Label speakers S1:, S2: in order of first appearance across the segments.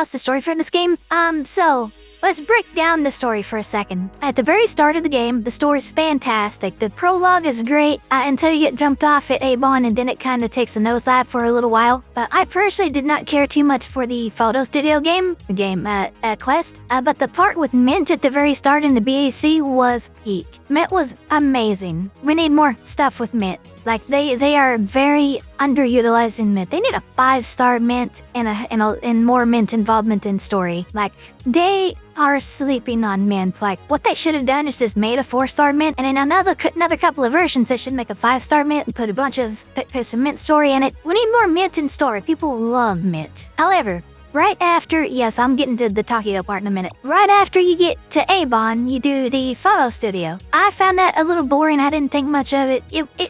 S1: how's the story for this game? So let's break down the story for a second. At the very start of the game, the story's fantastic. The prologue is great until you get jumped off at Avon, and then it kind of takes a nosedive for a little while. But I personally did not care too much for the photo studio quest. But the part with Mint at the very start in the BAC was peak. Mint was amazing. We need more stuff with Mint. Like they are very underutilized in Mint. They need a 5-star Mint and more Mint involvement in story. Like they are sleeping on Mint. Like what they should have done is just made a 4-star Mint, and in another couple of versions they should make a 5-star Mint and put some Mint story in it. We need more Mint in story. People love Mint. However, right after, yes, I'm getting to the Taygedo part in a minute. Right after you get to Avon, you do the photo studio. I found that a little boring. I didn't think much of it.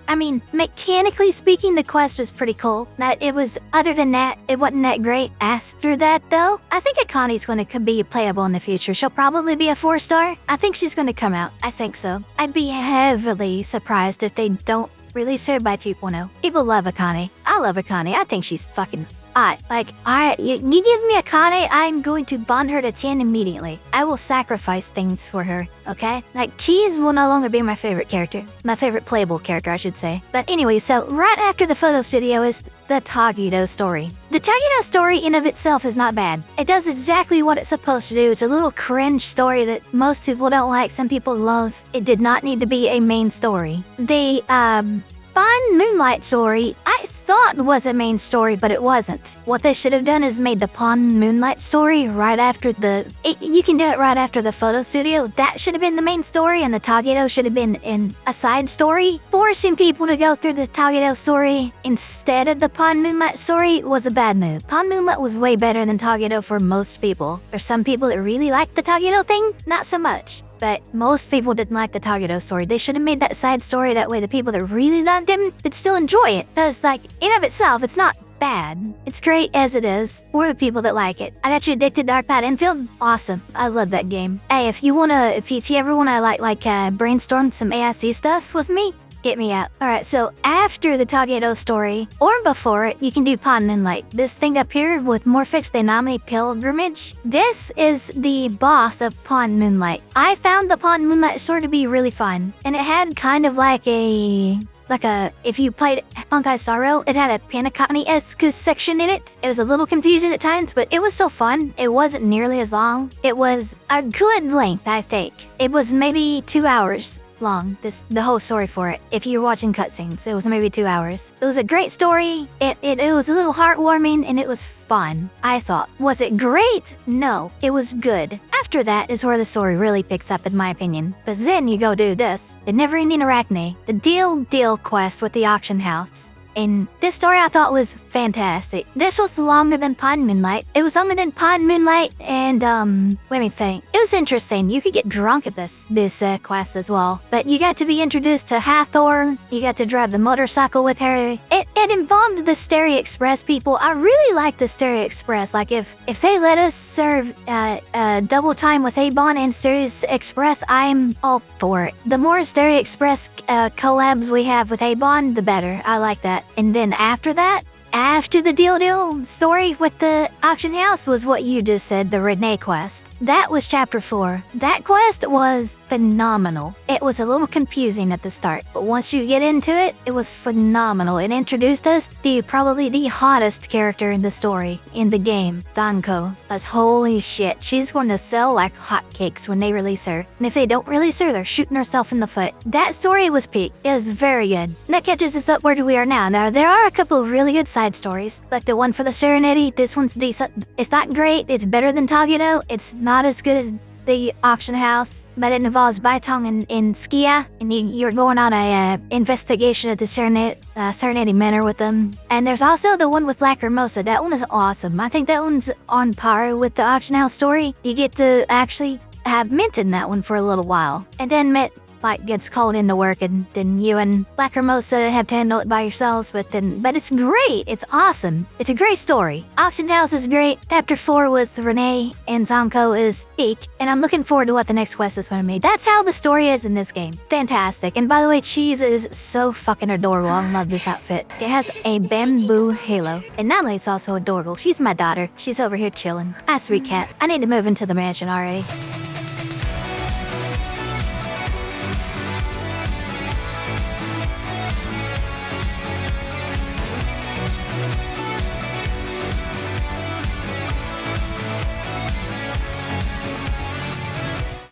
S1: I mean, mechanically speaking, the quest was pretty cool. Other than that, it wasn't that great. After that, though, I think Akane's going to be playable in the future. She'll probably be a 4-star. I think she's going to come out. I think so. I'd be heavily surprised if they don't release her by 2.0. People love Akane. I love Akane. I think she's fucking you give me Akane, I'm going to bond her to 10 immediately. I will sacrifice things for her, okay? Like, Cheese will no longer be my favorite character. My favorite playable character, I should say. But anyway, so right after the photo studio is the Taygedo story. The Taygedo story in of itself is not bad. It does exactly what it's supposed to do. It's a little cringe story that most people don't like, some people love. It did not need to be a main story. The, Pawn Moonlight story, I thought was a main story, but it wasn't. What they should have done is made the Pawn Moonlight story right after you can do it right after the photo studio. That should have been the main story, and the Taygedo should have been in a side story. Forcing people to go through the Taygedo story instead of the Pawn Moonlight story was a bad move. Pawn Moonlight was way better than Taygedo for most people. There's some people that really like the Taygedo thing, not so much. But most people didn't like the Taygedo story. They should have made that side story, that way the people that really loved him could still enjoy it. Because, like, in of itself, it's not bad. It's great as it is for the people that like it. I got you addicted to Dark Path Infield? Awesome. I love that game. Hey, if you ever wanna brainstorm some AIC stuff with me, get me out. Alright, so after the Taygedo story, or before it, you can do Pawn Moonlight. This thing up here with Morphix Dynami Pilgrimage, this is the boss of Pawn Moonlight. I found the Pawn Moonlight story to be really fun, and it had kind of if you played Honkai Star Rail, it had a Panacani-esque section in it. It was a little confusing at times, but it was so fun. It wasn't nearly as long. It was a good length, I think. It was maybe 2 hours long, the whole story for it. If you're watching cutscenes, it was maybe 2 hours. It was a great story. It was a little heartwarming, and it was fun, I thought. Was it great? No, it was good. After that is where the story really picks up, in my opinion. But then you go do this, the Never-Ending Arachne, the Deal quest with the auction house. And this story I thought was fantastic. This was longer than Pawn Moonlight. It was longer than Pawn Moonlight, and let me think. It was interesting. You could get drunk at this quest as well. But you got to be introduced to Hathor. You got to drive the motorcycle with her. It involved the Stereo Express people. I really like the Stereo Express. Like if they let us serve double time with Avon and Stereo Express, I'm all for it. The more Stereo Express collabs we have with Avon, the better. I like that. And then after that, after the Deal story with the auction house was what you just said, the Renee quest. That was chapter 4. That quest was phenomenal. It was a little confusing at the start, but once you get into it, it was phenomenal. It introduced us to probably the hottest character in the story, in the game, Zankou. Because holy shit, she's going to sell like hotcakes when they release her. And if they don't release her, they're shooting herself in the foot. That story was peak. It was very good. And that catches us up where we are now. Now, there are a couple of really good side stories, like the one for the Serenity. This one's decent. It's not great. It's better than Taygedo. It's not as good as the auction house, but it involves Baitong and Skia, and you're going on a investigation at the Serenity Manor with them. And there's also the one with Lacrimosa. That one is awesome. I think that one's on par with the auction house story. You get to actually have Mint in that one for a little while, and then met like gets called into work and then you and Lacrimosa have to handle it by yourselves, but it's great. It's awesome. It's a great story. Auction House is great. Chapter 4 with Renee and Zankou is eek, and I'm looking forward to what the next quest is going to be. That's how the story is in this game. Fantastic. And by the way, Cheese is so fucking adorable. I love this outfit. It has a bamboo halo. And Natalie is also adorable. She's my daughter. She's over here chilling. Ah, sweet cat. I need to move into the mansion already.